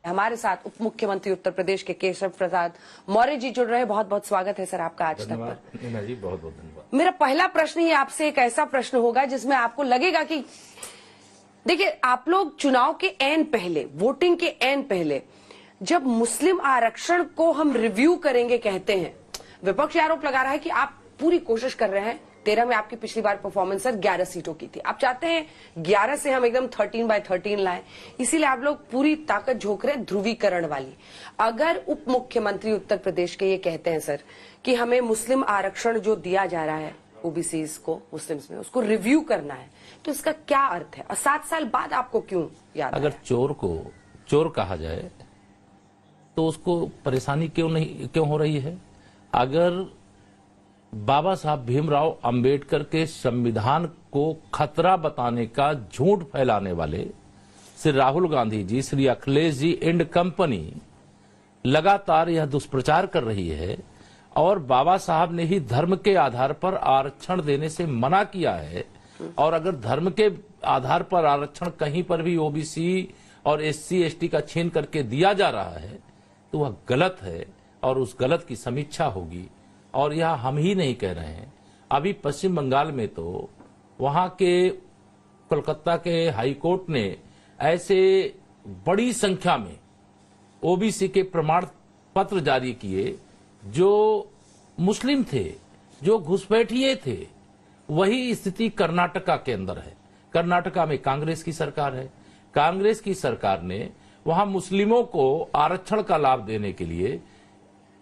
हमारे साथ उप मुख्यमंत्री उत्तर प्रदेश के केशव प्रसाद मौर्य जी जुड़ रहे हैं। बहुत बहुत स्वागत है सर आपका आज तक पर। नीना जी बहुत बहुत धन्यवाद। मेरा पहला प्रश्न ही आपसे एक ऐसा प्रश्न होगा जिसमें आपको लगेगा कि देखिए, आप लोग चुनाव के ऐन पहले, वोटिंग के ऐन पहले जब मुस्लिम आरक्षण को हम रिव्यू करेंगे कहते हैं, विपक्ष आरोप लगा रहा है कि आप पूरी कोशिश कर रहे हैं। 13 में आपकी पिछली बार परफॉर्मेंस सर 11 सीटों की थी, आप चाहते हैं 11 से हम एकदम 13/13 लाएं, इसीलिए आप लोग पूरी ताकत झोंक रहे हैं ध्रुवीकरण वाली। अगर उप मुख्यमंत्री उत्तर प्रदेश के ये कहते हैं सर कि हमें मुस्लिम आरक्षण जो दिया जा रहा है ओबीसीज को, मुस्लिम्स में, उसको रिव्यू करना है, तो इसका क्या अर्थ है और 7 साल बाद आपको क्यों याद अगर चोर को चोर कहा जाए तो उसको परेशानी क्यों हो रही है? अगर बाबा साहब भीमराव अंबेडकर के संविधान को खतरा बताने का झूठ फैलाने वाले श्री राहुल गांधी जी, श्री अखिलेश जी एंड कंपनी लगातार यह दुष्प्रचार कर रही है और बाबा साहब ने ही धर्म के आधार पर आरक्षण देने से मना किया है, और अगर धर्म के आधार पर आरक्षण कहीं पर भी ओबीसी और एससी एसटी का छीन करके दिया जा रहा है तो वह गलत है और उस गलत की समीक्षा होगी। और यह हम ही नहीं कह रहे हैं, अभी पश्चिम बंगाल में तो वहां के कोलकाता के हाई कोर्ट ने ऐसे बड़ी संख्या में ओबीसी के प्रमाण पत्र जारी किए जो मुस्लिम थे, जो घुसपैठिए थे। वही स्थिति कर्नाटका के अंदर है। कर्नाटका में कांग्रेस की सरकार है। कांग्रेस की सरकार ने वहां मुस्लिमों को आरक्षण का लाभ देने के लिए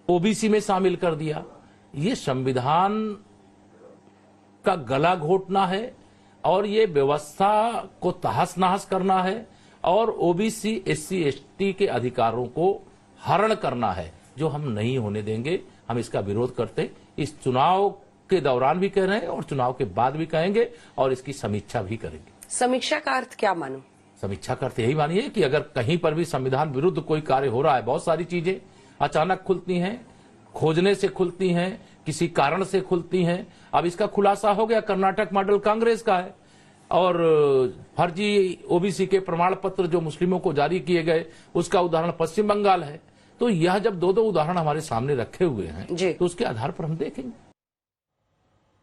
ओबीसी में शामिल कर दिया। ये संविधान का गला घोटना है और ये व्यवस्था को तहस नहस करना है और ओबीसी एससी एसटी के अधिकारों को हरण करना है, जो हम नहीं होने देंगे। हम इसका विरोध करते इस चुनाव के दौरान भी कह रहे हैं और चुनाव के बाद भी कहेंगे और इसकी समीक्षा भी करेंगे। समीक्षा का अर्थ क्या मानूं? समीक्षा का अर्थ यही मानिए कि अगर कहीं पर भी संविधान विरुद्ध कोई कार्य हो रहा है, बहुत सारी चीजें अचानक खुलती हैं, खोजने से खुलती हैं, किसी कारण से खुलती हैं। अब इसका खुलासा हो गया, कर्नाटक मॉडल कांग्रेस का है और फर्जी ओबीसी के प्रमाण पत्र जो मुस्लिमों को जारी किए गए उसका उदाहरण पश्चिम बंगाल है। तो यह जब दो उदाहरण हमारे सामने रखे हुए हैं तो उसके आधार पर हम देखेंगे।